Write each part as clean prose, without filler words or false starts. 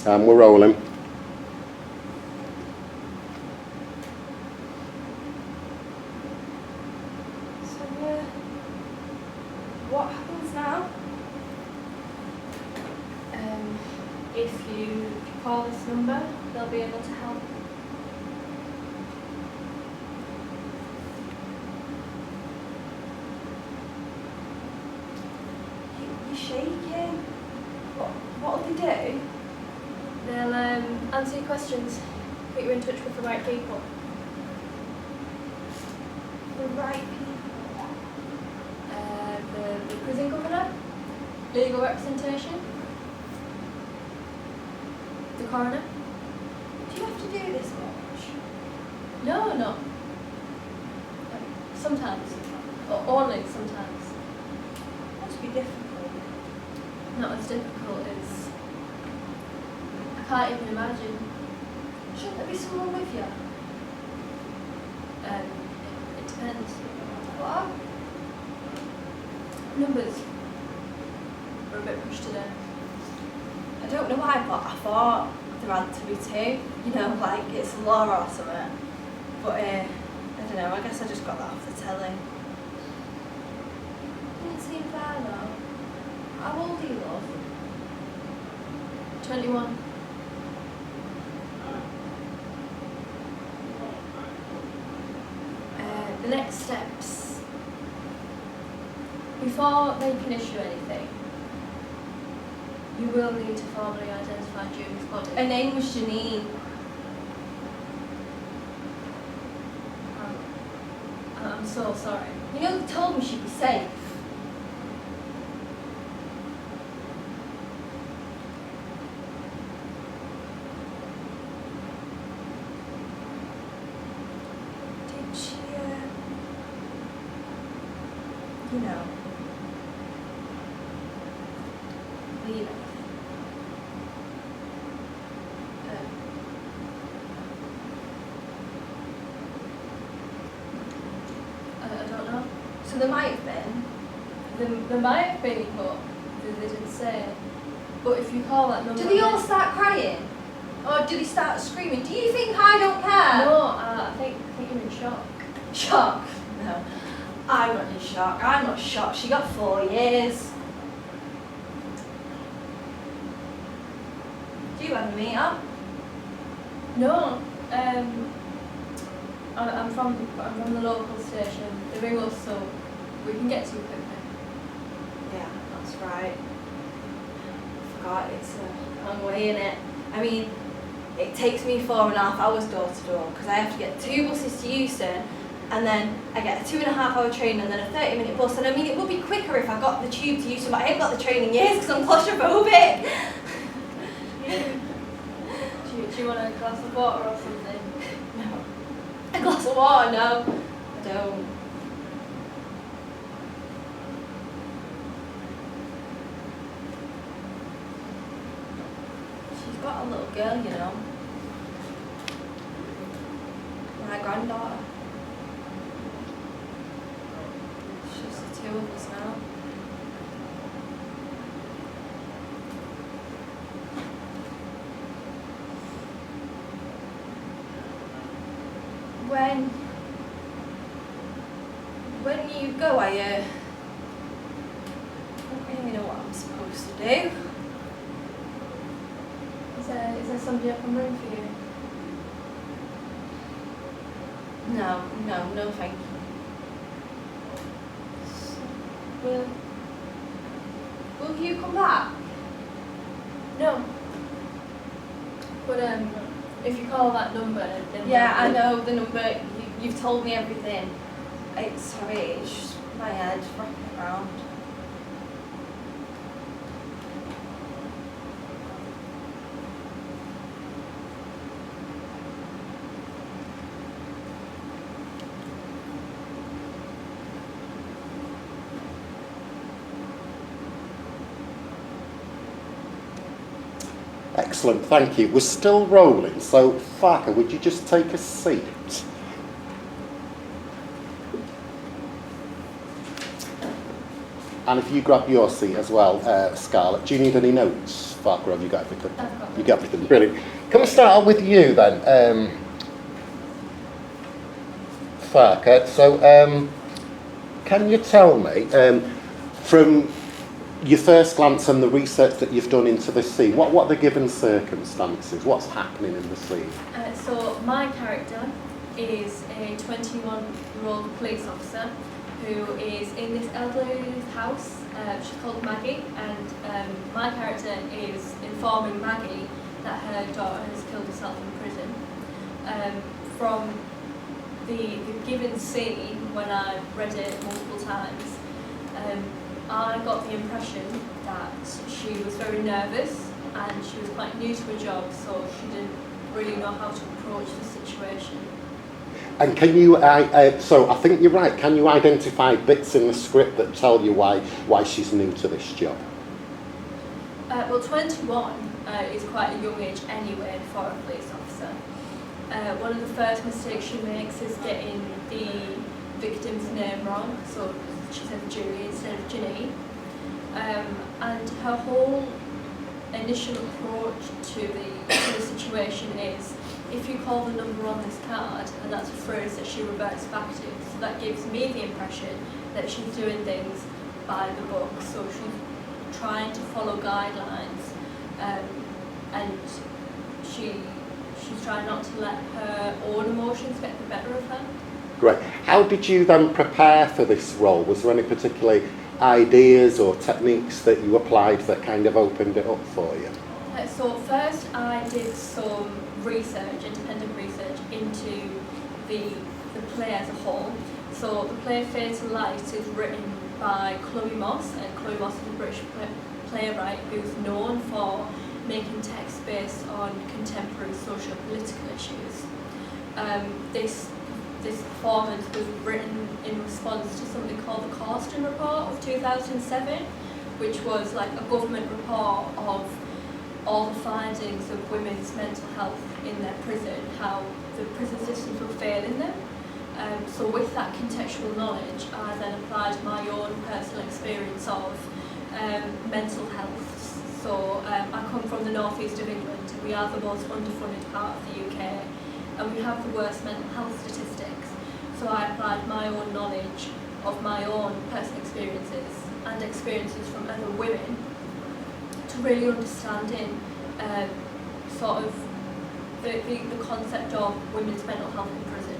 We're rolling. So, what happens now? If you call this number, they'll be able to help. You're shaking. What'll they do? They'll answer your questions, put you in touch with the right people. The right people. The prison governor, legal representation, the coroner. Do you have to do this much? No. Sometimes, or only sometimes. Must be difficult. Not as difficult as I can't even imagine. Shouldn't there be someone with you? It depends. What? Numbers were a bit pushed today. I don't know why, but I thought there had to be two. You know, like it's law or something. But I don't know. I guess I just got that off the telly. Didn't seem fair though. How old are you, love? 21. The next steps. Before they can issue anything, you will need to formally identify June's body. Her name was Janine. I'm so sorry. You know, they told me she'd be safe. Did she, you know, leave it? I don't know. So there might have been. There might have been, but they didn't say. But if you call that number... Do they all start crying? Or do they start screaming? Do you think I don't care? No, I think you're in shock. Shock? No. I'm not in shock. I'm not shocked. She got 4 years. Do you ever meet her? No, I'm from the local station. They ring us so we can get to you quickly. Yeah, that's right. I forgot it's a long way in it. I mean, it takes me 4.5 hours door to door because I have to get 2 buses to Euston and then I get a 2.5-hour train and then a 30-minute bus. And I mean, it would be quicker if I got the tube to Euston, but I ain't got the train in years because I'm claustrophobic. Do you want a glass of water or something? No. A glass of water? No, I don't. She's got a little girl, you know. My granddaughter. It's just the 2 of us now. When you go, I don't really know what I'm supposed to do. Is there somebody I can ring for you? No, thank you. Will you come back? No. But if you call that number, then Yeah, I know the number. You've told me everything. Sorry, it's just my head rocking around. Excellent, thank you. We're still rolling, so Zarqa, would you just take a seat? And if you grab your seat as well, Scarlett, do you need any notes, Farka, or have you got everything? I've got You got everything, brilliant. Can we start out with you then, Farka? So, can you tell me, from your first glance and the research that you've done into the scene, what are the given circumstances? What's happening in the scene? So my character is a 21-year-old police officer who is in this elderly house. She's called Maggie, and my character is informing Maggie that her daughter has killed herself in prison. From the given scene, when I read it multiple times, I got the impression that she was very nervous and she was quite new to her job, so she didn't really know how to approach the situation. And can you, so I think you're right, can you identify bits in the script that tell you why she's new to this job? Well, 21 is quite a young age anyway for a police officer. One of the first mistakes she makes is getting the victim's name wrong, so she said Julie instead of Janine. And her whole initial approach to the situation is, if you call the number on this card, and that's a phrase that she reverts back to, so that gives me the impression that she's doing things by the book, so she's trying to follow guidelines, and she's trying not to let her own emotions get the better of her. Great. How did you then prepare for this role? Was there any particular ideas or techniques that you applied that kind of opened it up for you? So first I did some research, independent research, into the play as a whole. So the play Fatal Light is written by Chloe Moss, and Chloe Moss is a British playwright who's known for making text based on contemporary social political issues. This performance was written in response to something called the Causton Report of 2007, which was like a government report of all the findings of women's mental health in their prison, how the prison systems were failing them. So with that contextual knowledge, I then applied my own personal experience of mental health. So I come from the northeast of England. We are the most underfunded part of the UK, and we have the worst mental health statistics. So I applied my own knowledge of my own personal experiences and experiences from other women to really understanding sort of the concept of women's mental health in prison.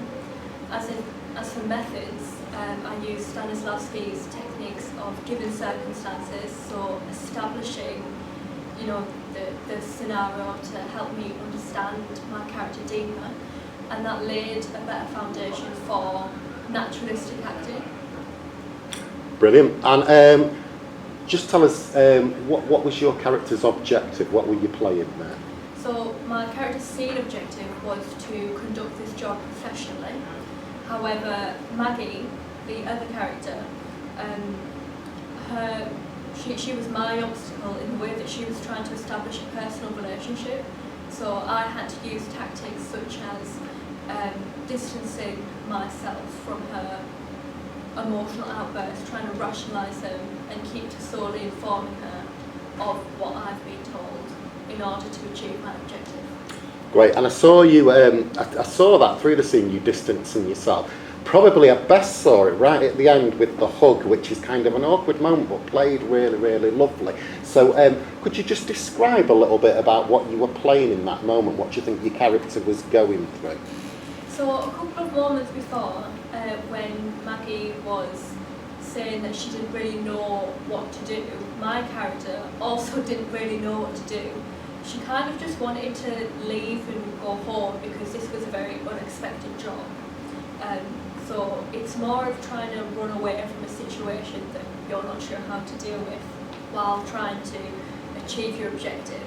As for methods, I use Stanislavski's techniques of given circumstances, so establishing, you know, the scenario to help me understand my character deeper, and that laid a better foundation for naturalistic acting. Brilliant. And just tell us, what was your character's objective? What were you playing there? So my character's scene objective was to conduct this job professionally. However, Maggie, the other character, she was my obstacle in the way that she was trying to establish a personal relationship. So I had to use tactics such as distancing myself from her emotional outbursts, trying to rationalise them and keep to solely informing her of what I've been told in order to achieve my objective. Great, and I saw you, I saw that through the scene, you distancing yourself. Probably I best saw it right at the end with the hug, which is kind of an awkward moment, but played really, really lovely. So could you just describe a little bit about what you were playing in that moment, what you think your character was going through? So a couple of moments before, when Maggie was saying that she didn't really know what to do, my character also didn't really know what to do. She kind of just wanted to leave and go home because this was a very unexpected job. So it's more of trying to run away from a situation that you're not sure how to deal with while trying to achieve your objective.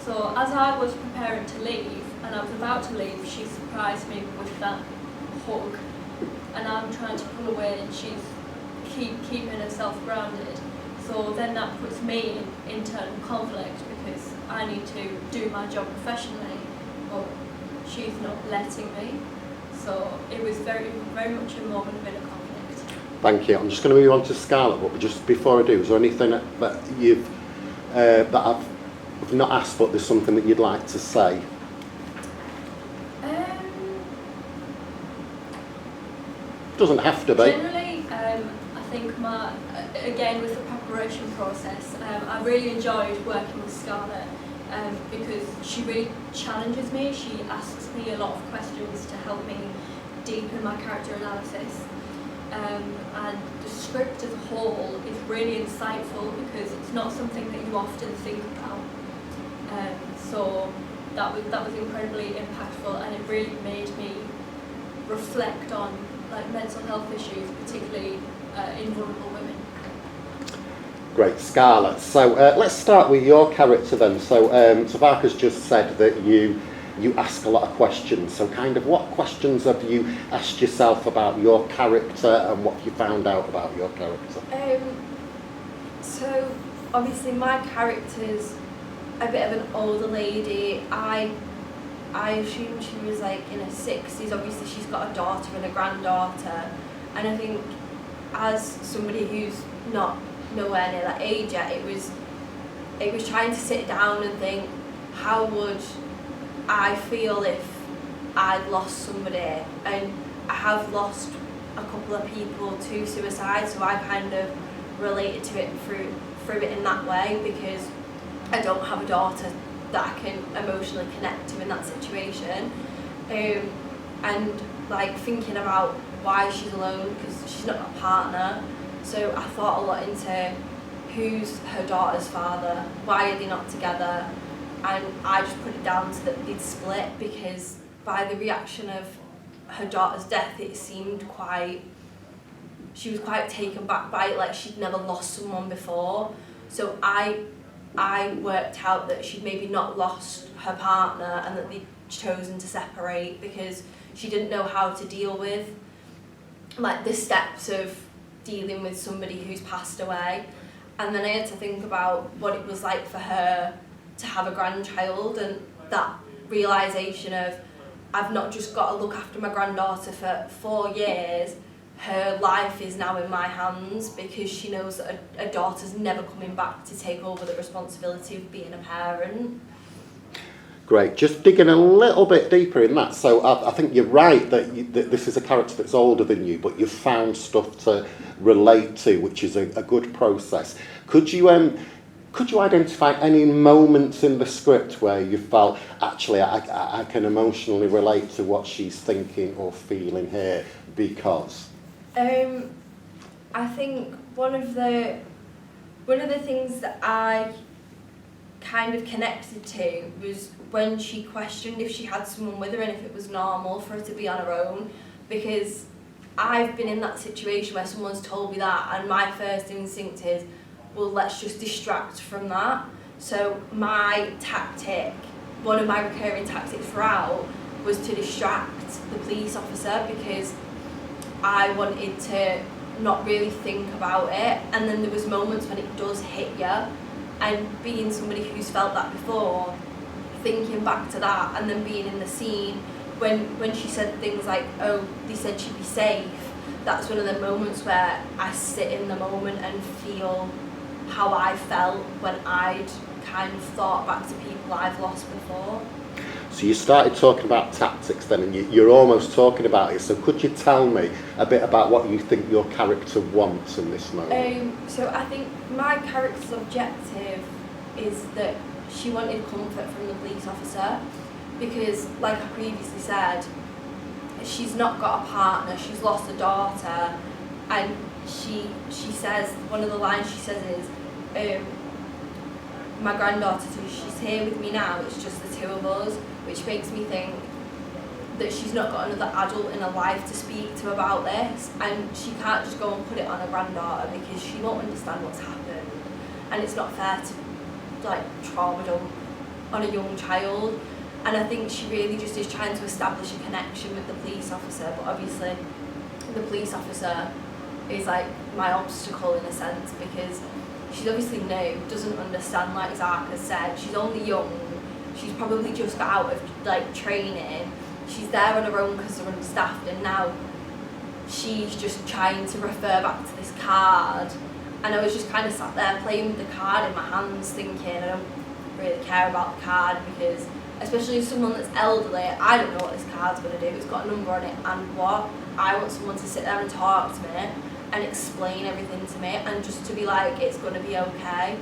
So as I was preparing to leave, and I was about to leave, she surprised me with that hug. And I'm trying to pull away and she's keeping herself grounded. So then that puts me in internal conflict because I need to do my job professionally, but she's not letting me. So it was very, very much a moment of inner conflict. Thank you. I'm just going to move on to Scarlett, but just before I do, is there anything that you've that I've not asked, but there's something that you'd like to say? Doesn't have to be. Generally, I think again with the preparation process, I really enjoyed working with Scarlett because she really challenges me. She asks me a lot of questions to help me deepen my character analysis. And the script as a whole is really insightful because it's not something that you often think about. So that was incredibly impactful, and it really made me reflect on like mental health issues, particularly in vulnerable women. Great, Scarlett. So let's start with your character then. So Zarqa's just said that you ask a lot of questions. So kind of what questions have you asked yourself about your character and what you found out about your character? So obviously my character's a bit of an older lady. I assume she was like in her 60s. Obviously she's got a daughter and a granddaughter, and I think as somebody who's not nowhere near that age yet, it was trying to sit down and think, how would I feel if I'd lost somebody? And I have lost a couple of people to suicide, so I kind of related to it through it in that way, because I don't have a daughter that I can emotionally connect to in that situation. And like thinking about why she's alone, because she's not a partner, so I thought a lot into who's her daughter's father, why are they not together, and I just put it down to that they'd split, because by the reaction of her daughter's death it seemed she was quite taken back by it, like she'd never lost someone before. So I worked out that she'd maybe not lost her partner and that they'd chosen to separate because she didn't know how to deal with like the steps of dealing with somebody who's passed away. And then I had to think about what it was like for her to have a grandchild, and that realisation of I've not just got to look after my granddaughter for 4 years, her life is now in my hands, because she knows that a daughter's never coming back to take over the responsibility of being a parent. Great, just digging a little bit deeper in that. So I think you're right that this is a character that's older than you, but you've found stuff to relate to, which is a good process. Could you identify any moments in the script where you felt, actually, I can emotionally relate to what she's thinking or feeling here because? I think one of the things that I kind of connected to was when she questioned if she had someone with her and if it was normal for her to be on her own, because I've been in that situation where someone's told me that and my first instinct is, well, let's just distract from that. So my tactic, one of my recurring tactics throughout, was to distract the police officer, because I wanted to not really think about it. And then there was moments when it does hit you, and being somebody who's felt that before, thinking back to that and then being in the scene, when she said things like, oh, they said she'd be safe, that's one of the moments where I sit in the moment and feel how I felt when I'd kind of thought back to people I've lost before. So you started talking about tactics then, and you're almost talking about it. So could you tell me a bit about what you think your character wants in this moment? So I think my character's objective is that she wanted comfort from the police officer, because, like I previously said, she's not got a partner, she's lost a daughter, and she says, one of the lines she says is, my granddaughter, so she's here with me now, it's just the two of us, which makes me think that she's not got another adult in her life to speak to about this, and she can't just go and put it on her granddaughter because she won't understand what's happened, and it's not fair to like trauma dump on a young child. And I think she really just is trying to establish a connection with the police officer, but obviously the police officer is like my obstacle in a sense, because she's obviously new, doesn't understand, like Zarqa said, she's only young, she's probably just got out of like training, she's there on her own because they're understaffed, and now she's just trying to refer back to this card, and I was just kind of sat there playing with the card in my hands thinking I don't really care about the card, because especially as someone that's elderly, I don't know what this card's going to do. It's got a number on it, and what? I want someone to sit there and talk to me and explain everything to me, and just to be like, it's going to be okay.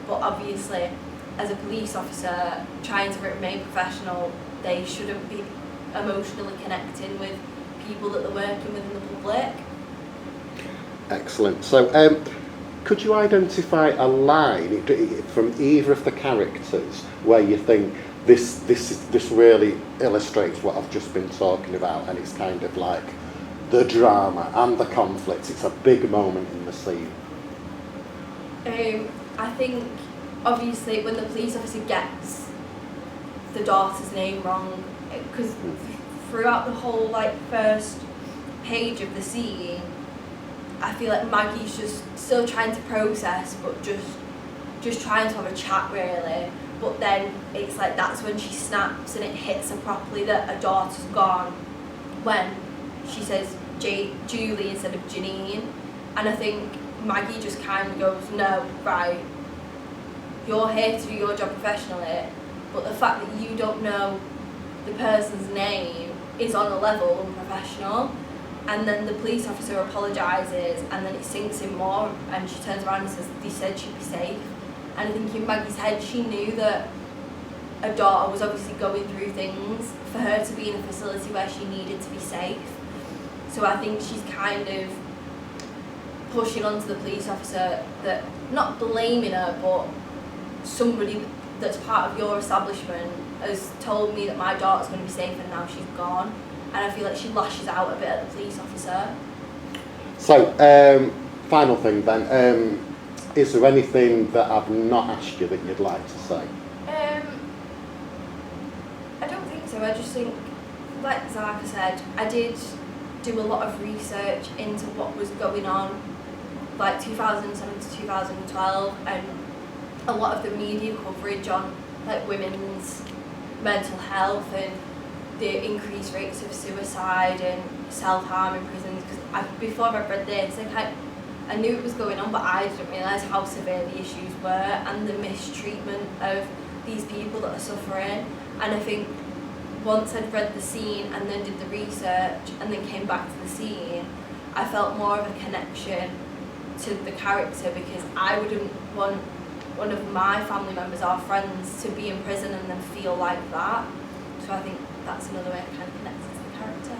But obviously, as a police officer trying to remain professional, they shouldn't be emotionally connecting with people that they're working with in the public. Excellent. So, could you identify a line from either of the characters where you think this really illustrates what I've just been talking about, and it's kind of like the drama and the conflict? It's a big moment in the scene. I think obviously when the police officer gets the daughter's name wrong, because throughout the whole like first page of the scene, I feel like Maggie's just still trying to process, but just trying to have a chat really. But then it's like that's when she snaps and it hits her properly that her daughter's gone, when she says Julie instead of Janine. And I think Maggie just kind of goes, no, right, you're here to do your job professionally, but the fact that you don't know the person's name is on a level unprofessional. And then the police officer apologises, and then it sinks in more, and she turns around and says they said she'd be safe. And I think in Maggie's head she knew that her daughter was obviously going through things, for her to be in a facility where she needed to be safe. So I think she's kind of pushing onto the police officer that, not blaming her, but somebody that's part of your establishment has told me that my daughter's going to be safe and now she's gone. And I feel like she lashes out a bit at the police officer. So, final thing then, is there anything that I've not asked you that you'd like to say? I don't think so. I just think, like Zarqa said, I did do a lot of research into what was going on, like 2007 to 2012, and a lot of the media coverage on like women's mental health and the increased rates of suicide and self-harm in prisons. Because before I read this, I knew it was going on, but I didn't realise how severe the issues were and the mistreatment of these people that are suffering. And I think once I'd read the scene and then did the research and then came back to the scene, I felt more of a connection to the character, because I wouldn't want one of my family members or friends to be in prison and then feel like that. So I think that's another way of kind of connecting to the character.